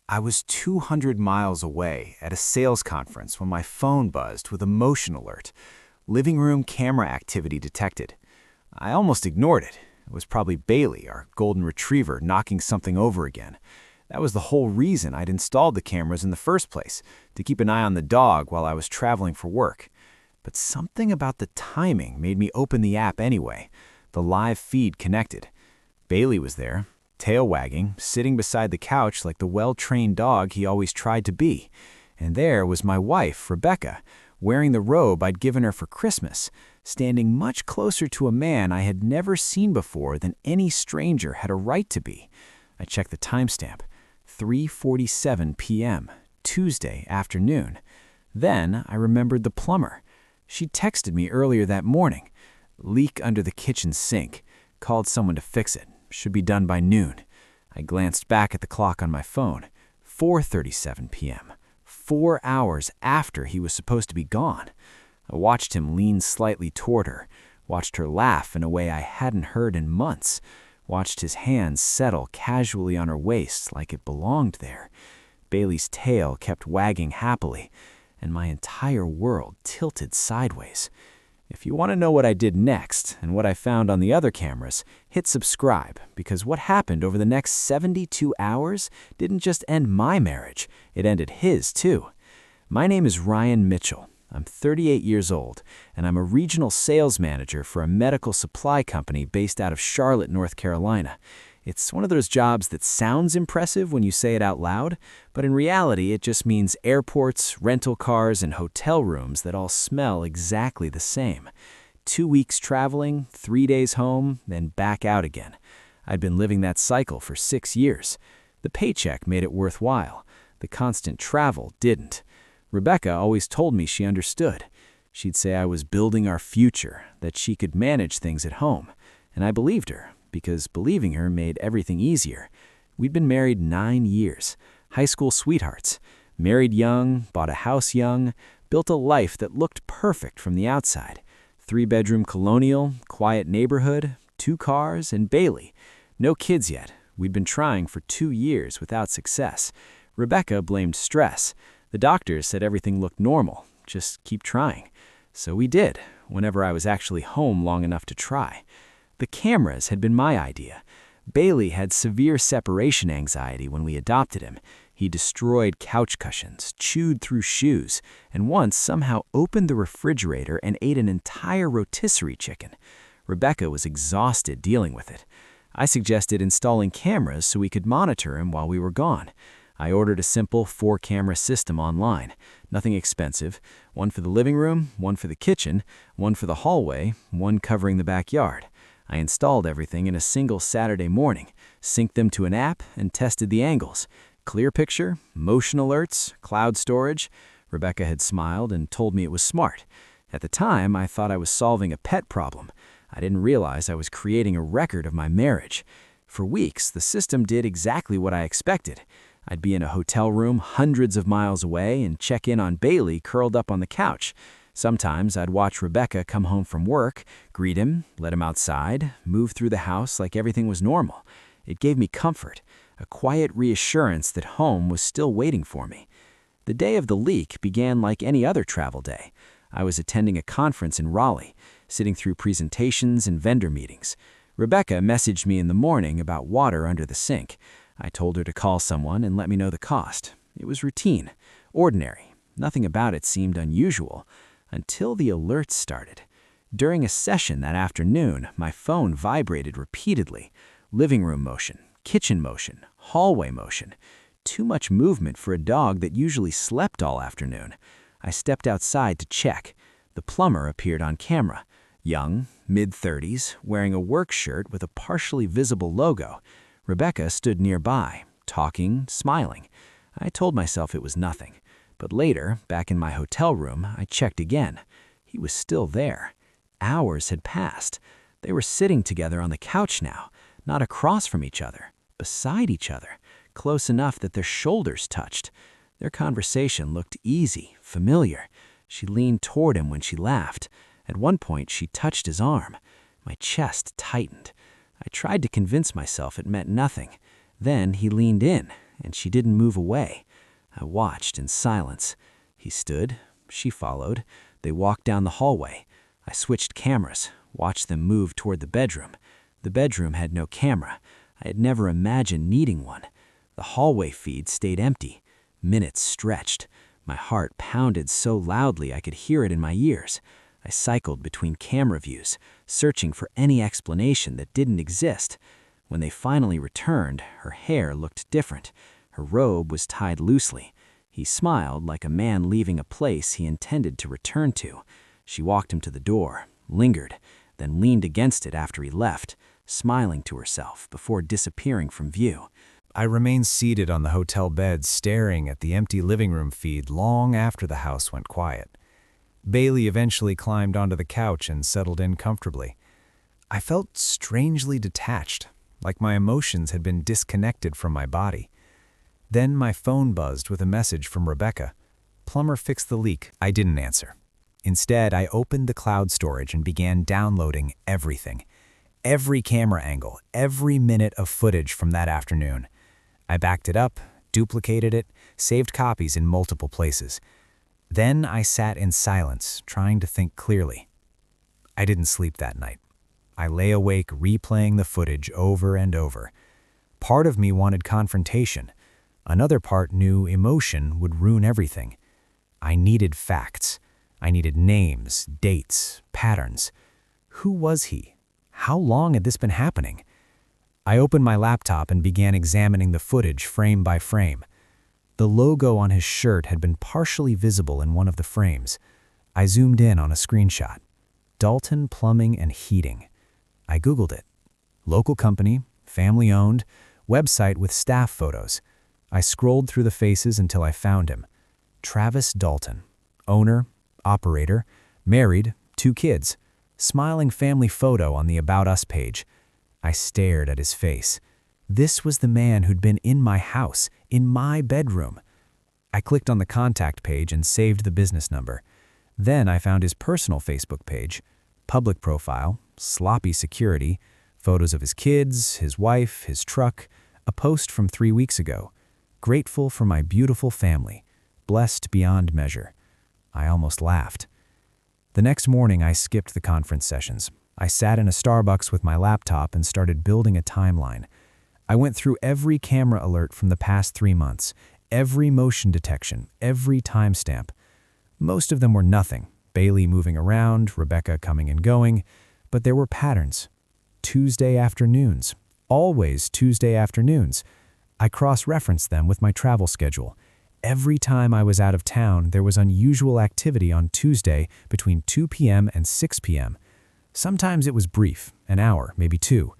I was 200 miles away at a sales conference when my phone buzzed with a motion alert. Living room camera activity detected. I almost ignored it. It was probably Bailey, our golden retriever, knocking something over again. That was the whole reason I'd installed the cameras in the first place, to keep an eye on the dog while I was traveling for work. But something about the timing made me open the app anyway. The live feed connected. Bailey was there, tail wagging, sitting beside the couch like the well-trained dog he always tried to be. And there was my wife, Rebecca, wearing the robe I'd given her for Christmas, standing much closer to a man I had never seen before than any stranger had a right to be. I checked the timestamp, 3:47 p.m., Tuesday afternoon. Then I remembered the plumber. She texted me earlier that morning. Leak under the kitchen sink. Called someone to fix it. Should be done by noon. I glanced back at the clock on my phone. 4:37 p.m. 4 hours after he was supposed to be gone. I watched him lean slightly toward her, watched her laugh in a way I hadn't heard in months, watched his hands settle casually on her waist like it belonged there. Bailey's tail kept wagging happily, and my entire world tilted sideways. If you want to know what I did next and what I found on the other cameras, hit subscribe, because what happened over the next 72 hours didn't just end my marriage, it ended his too. My name is Ryan Mitchell. I'm 38 years old, and I'm a regional sales manager for a medical supply company based out of Charlotte, North Carolina. It's one of those jobs that sounds impressive when you say it out loud, but in reality it just means airports, rental cars, and hotel rooms that all smell exactly the same. 2 weeks traveling, 3 days home, then back out again. I'd been living that cycle for 6 years. The paycheck made it worthwhile. The constant travel didn't. Rebecca always told me she understood. She'd say I was building our future, that she could manage things at home. And I believed her, because believing her made everything easier. We'd been married 9 years, high school sweethearts, married young, bought a house young, built a life that looked perfect from the outside. 3-bedroom colonial, quiet neighborhood, 2 cars, and Bailey. No kids yet. We'd been trying for 2 years without success. Rebecca blamed stress. The doctors said everything looked normal, just keep trying. So we did, whenever I was actually home long enough to try. The cameras had been my idea. Bailey had severe separation anxiety when we adopted him. He destroyed couch cushions, chewed through shoes, and once somehow opened the refrigerator and ate an entire rotisserie chicken. Rebecca was exhausted dealing with it. I suggested installing cameras so we could monitor him while we were gone. I ordered a simple 4-camera system online. Nothing expensive. 1 for the living room, 1 for the kitchen, 1 for the hallway, 1 covering the backyard. I installed everything in a single Saturday morning, synced them to an app, and tested the angles. Clear picture, motion alerts, cloud storage. Rebecca had smiled and told me it was smart. At the time, I thought I was solving a pet problem. I didn't realize I was creating a record of my marriage. For weeks, the system did exactly what I expected. I'd be in a hotel room hundreds of miles away and check in on Bailey curled up on the couch. Sometimes I'd watch Rebecca come home from work, greet him, let him outside, move through the house like everything was normal. It gave me comfort, a quiet reassurance that home was still waiting for me. The day of the leak began like any other travel day. I was attending a conference in Raleigh, sitting through presentations and vendor meetings. Rebecca messaged me in the morning about water under the sink. I told her to call someone and let me know the cost. It was routine, ordinary. Nothing about it seemed unusual, until the alerts started. During a session that afternoon, my phone vibrated repeatedly. Living room motion, kitchen motion, hallway motion. Too much movement for a dog that usually slept all afternoon. I stepped outside to check. The plumber appeared on camera. Young, mid-30s, wearing a work shirt with a partially visible logo. Rebecca stood nearby, talking, smiling. I told myself it was nothing. But later, back in my hotel room, I checked again. He was still there. Hours had passed. They were sitting together on the couch now, not across from each other, beside each other, close enough that their shoulders touched. Their conversation looked easy, familiar. She leaned toward him when she laughed. At one point, she touched his arm. My chest tightened. I tried to convince myself it meant nothing. Then he leaned in, and she didn't move away. I watched in silence. He stood, she followed. They walked down the hallway. I switched cameras, watched them move toward the bedroom. The bedroom had no camera. I had never imagined needing one. The hallway feed stayed empty. Minutes stretched. My heart pounded so loudly I could hear it in my ears. I cycled between camera views, searching for any explanation that didn't exist. When they finally returned, her hair looked different. Her robe was tied loosely. He smiled like a man leaving a place he intended to return to. She walked him to the door, lingered, then leaned against it after he left, smiling to herself before disappearing from view. I remained seated on the hotel bed, staring at the empty living room feed long after the house went quiet. Bailey eventually climbed onto the couch and settled in comfortably. I felt strangely detached, like my emotions had been disconnected from my body. Then my phone buzzed with a message from Rebecca. Plumber fixed the leak. I didn't answer. Instead, I opened the cloud storage and began downloading everything. Every camera angle, every minute of footage from that afternoon. I backed it up, duplicated it, saved copies in multiple places. Then I sat in silence, trying to think clearly. I didn't sleep that night. I lay awake replaying the footage over and over. Part of me wanted confrontation. Another part knew emotion would ruin everything. I needed facts. I needed names, dates, patterns. Who was he? How long had this been happening? I opened my laptop and began examining the footage frame by frame. The logo on his shirt had been partially visible in one of the frames. I zoomed in on a screenshot. Dalton Plumbing and Heating. I Googled it. Local company, family-owned, website with staff photos. I scrolled through the faces until I found him. Travis Dalton. Owner, operator, married, 2 kids. Smiling family photo on the About Us page. I stared at his face. This was the man who'd been in my house, in my bedroom. I clicked on the contact page and saved the business number. Then I found his personal Facebook page. Public profile, sloppy security, photos of his kids, his wife, his truck, a post from 3 weeks ago. Grateful for my beautiful family. Blessed beyond measure. I almost laughed. The next morning, I skipped the conference sessions. I sat in a Starbucks with my laptop and started building a timeline. I went through every camera alert from the past 3 months, every motion detection, every timestamp. Most of them were nothing. Bailey moving around, Rebecca coming and going, but there were patterns. Tuesday afternoons. Always Tuesday afternoons. I cross-referenced them with my travel schedule. Every time I was out of town, there was unusual activity on Tuesday between 2 p.m. and 6 p.m. Sometimes it was brief, an hour, maybe 2.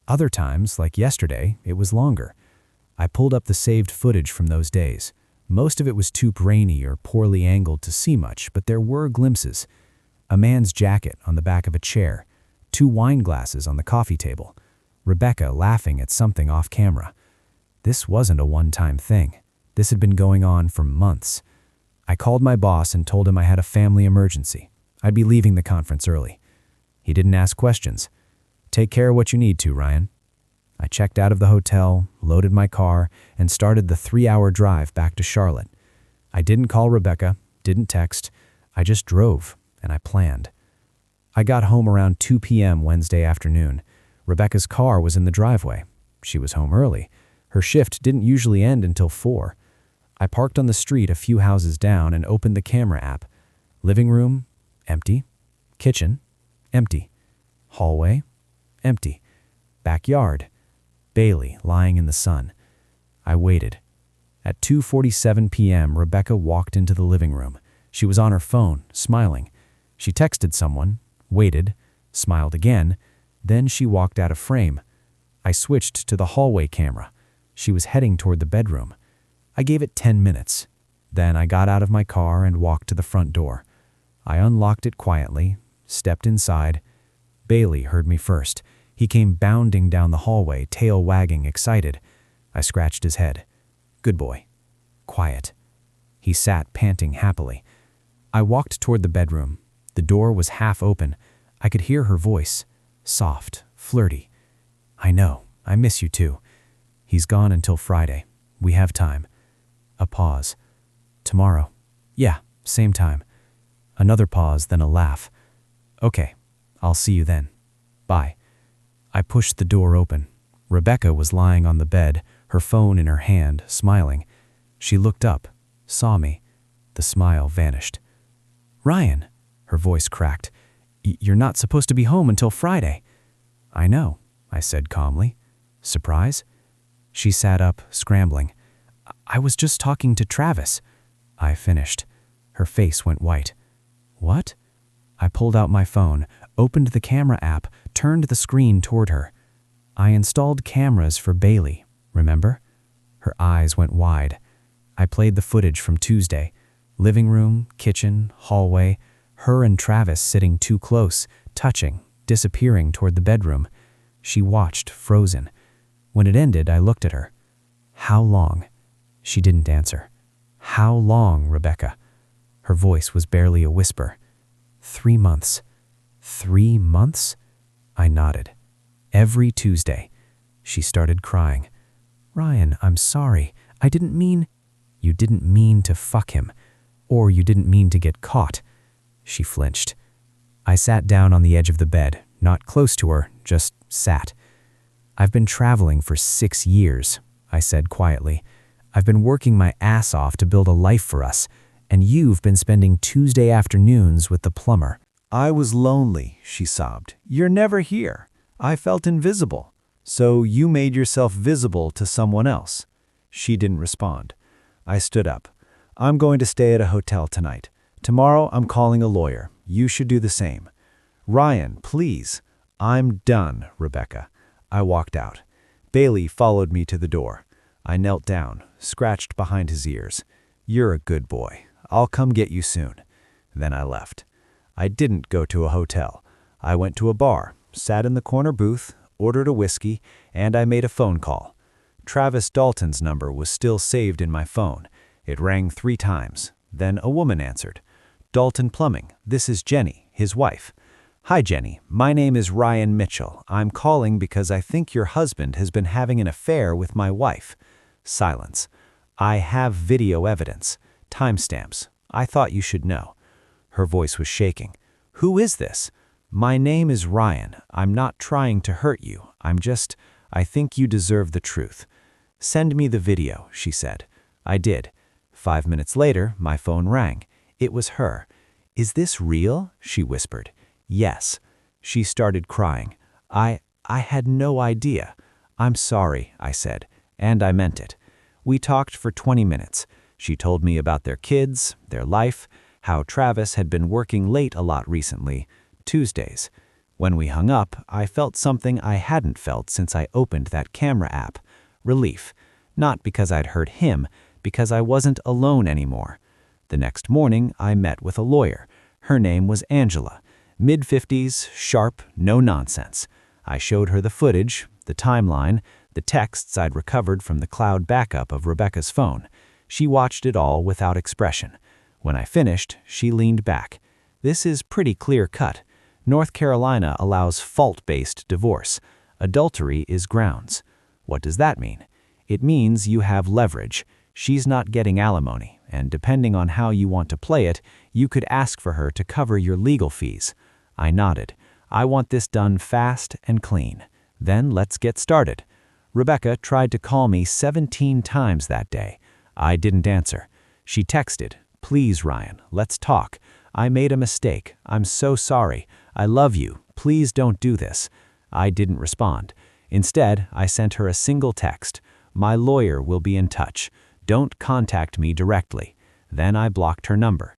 Other times, like yesterday, it was longer. I pulled up the saved footage from those days. Most of it was too grainy or poorly angled to see much, but there were glimpses. A man's jacket on the back of a chair, 2 wine glasses on the coffee table, Rebecca laughing at something off camera. This wasn't a one-time thing. This had been going on for months. I called my boss and told him I had a family emergency. I'd be leaving the conference early. He didn't ask questions. Take care of what you need to, Ryan. I checked out of the hotel, loaded my car, and started the 3-hour drive back to Charlotte. I didn't call Rebecca, didn't text. I just drove, and I planned. I got home around 2 p.m. Wednesday afternoon. Rebecca's car was in the driveway. She was home early. Her shift didn't usually end until 4. I parked on the street a few houses down and opened the camera app. Living room, empty. Kitchen, empty. Hallway, empty. Backyard, Bailey lying in the sun. I waited. At 2:47 p.m., Rebecca walked into the living room. She was on her phone, smiling. She texted someone, waited, smiled again, then she walked out of frame. I switched to the hallway camera. She was heading toward the bedroom. I gave it 10 minutes. Then I got out of my car and walked to the front door. I unlocked it quietly, stepped inside. Bailey heard me first. He came bounding down the hallway, tail wagging, excited. I scratched his head. Good boy. Quiet. He sat, panting happily. I walked toward the bedroom. The door was half open. I could hear her voice. Soft, flirty. I know. I miss you too. He's gone until Friday. We have time. A pause. Tomorrow. Yeah, same time. Another pause, then a laugh. Okay, I'll see you then. Bye. I pushed the door open. Rebecca was lying on the bed, her phone in her hand, smiling. She looked up, saw me. The smile vanished. Ryan, her voice cracked. You're not supposed to be home until Friday. I know, I said calmly. Surprise? She sat up, scrambling. I was just talking to Travis. I finished. Her face went white. What? I pulled out my phone, opened the camera app, turned the screen toward her. I installed cameras for Bailey, remember? Her eyes went wide. I played the footage from Tuesday. Living room, kitchen, hallway, her and Travis sitting too close, touching, disappearing toward the bedroom. She watched, frozen. When it ended, I looked at her. How long? She didn't answer. How long, Rebecca? Her voice was barely a whisper. 3 months. 3 months? I nodded. Every Tuesday. She started crying. Ryan, I'm sorry. I didn't mean... You didn't mean to fuck him. Or you didn't mean to get caught. She flinched. I sat down on the edge of the bed, not close to her, just sat. I've been traveling for 6 years, I said quietly. I've been working my ass off to build a life for us, and you've been spending Tuesday afternoons with the plumber. I was lonely, she sobbed. You're never here. I felt invisible. So you made yourself visible to someone else. She didn't respond. I stood up. I'm going to stay at a hotel tonight. Tomorrow I'm calling a lawyer. You should do the same. Ryan, please. I'm done, Rebecca. I walked out. Bailey followed me to the door. I knelt down, scratched behind his ears. You're a good boy. I'll come get you soon. Then I left. I didn't go to a hotel. I went to a bar, sat in the corner booth, ordered a whiskey, and I made a phone call. Travis Dalton's number was still saved in my phone. It rang 3 times. Then a woman answered. Dalton Plumbing, this is Jenny, his wife. Hi, Jenny. My name is Ryan Mitchell. I'm calling because I think your husband has been having an affair with my wife. Silence. I have video evidence. Timestamps. I thought you should know. Her voice was shaking. Who is this? My name is Ryan. I'm not trying to hurt you. I think you deserve the truth. Send me the video, she said. I did. 5 minutes later, my phone rang. It was her. Is this real? She whispered. Yes. She started crying. I had no idea. I'm sorry, I said, and I meant it. We talked for 20 minutes. She told me about their kids, their life, how Travis had been working late a lot recently, Tuesdays. When we hung up, I felt something I hadn't felt since I opened that camera app. Relief. Not because I'd hurt him, because I wasn't alone anymore. The next morning, I met with a lawyer. Her name was Angela. Mid-50s, sharp, no nonsense. I showed her the footage, the timeline, the texts I'd recovered from the cloud backup of Rebecca's phone. She watched it all without expression. When I finished, she leaned back. This is pretty clear-cut. North Carolina allows fault-based divorce. Adultery is grounds. What does that mean? It means you have leverage. She's not getting alimony, and depending on how you want to play it, you could ask for her to cover your legal fees. I nodded. I want this done fast and clean. Then let's get started. Rebecca tried to call me 17 times that day. I didn't answer. She texted, "Please, Ryan, let's talk. I made a mistake. I'm so sorry. I love you. Please don't do this." I didn't respond. Instead, I sent her a single text. "My lawyer will be in touch. Don't contact me directly." Then I blocked her number.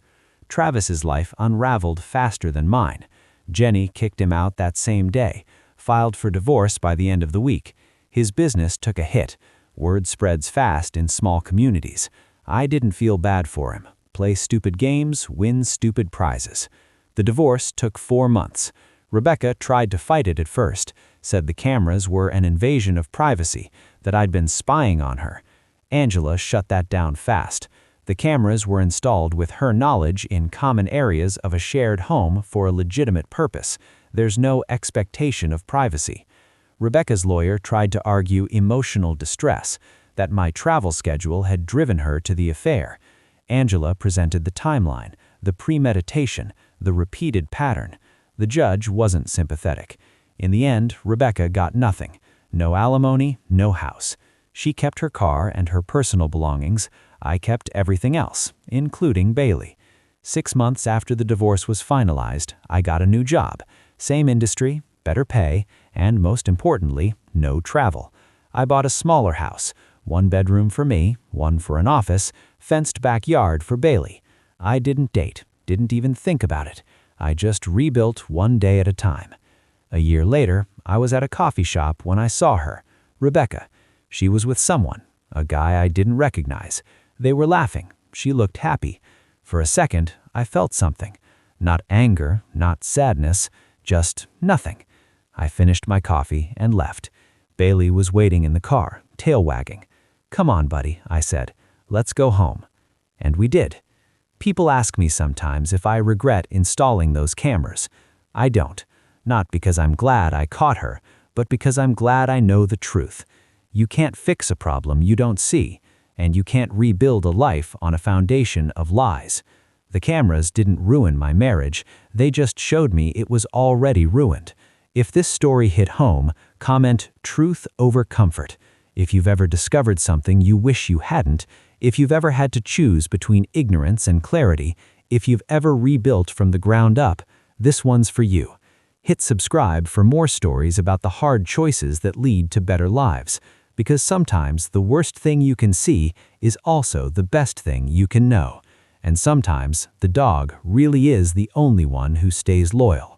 Travis's life unraveled faster than mine. Jenny kicked him out that same day, filed for divorce by the end of the week. His business took a hit. Word spreads fast in small communities. I didn't feel bad for him. Play stupid games, win stupid prizes. The divorce took 4 months. Rebecca tried to fight it at first, said the cameras were an invasion of privacy, that I'd been spying on her. Angela shut that down fast. The cameras were installed with her knowledge in common areas of a shared home for a legitimate purpose. There's no expectation of privacy. Rebecca's lawyer tried to argue emotional distress. that my travel schedule had driven her to the affair. Angela presented the timeline, the premeditation, the repeated pattern. The judge wasn't sympathetic. In the end, Rebecca got nothing. No alimony, no house. She kept her car and her personal belongings. I kept everything else, including Bailey. 6 months after the divorce was finalized, I got a new job. Same industry, better pay, and most importantly, no travel. I bought a smaller house, 1 bedroom for me, 1 for an office, fenced backyard for Bailey. I didn't date, didn't even think about it. I just rebuilt 1 day at a time. A year later, I was at a coffee shop when I saw her, Rebecca. She was with someone, a guy I didn't recognize. They were laughing. She looked happy. For a second, I felt something. Not anger, not sadness, just nothing. I finished my coffee and left. Bailey was waiting in the car, tail wagging. "Come on, buddy," I said. "Let's go home." And we did. People ask me sometimes if I regret installing those cameras. I don't. Not because I'm glad I caught her, but because I'm glad I know the truth. You can't fix a problem you don't see, and you can't rebuild a life on a foundation of lies. The cameras didn't ruin my marriage, they just showed me it was already ruined. If this story hit home, comment truth over comfort. If you've ever discovered something you wish you hadn't, if you've ever had to choose between ignorance and clarity, if you've ever rebuilt from the ground up, this one's for you. Hit subscribe for more stories about the hard choices that lead to better lives, because sometimes the worst thing you can see is also the best thing you can know. And sometimes the dog really is the only one who stays loyal.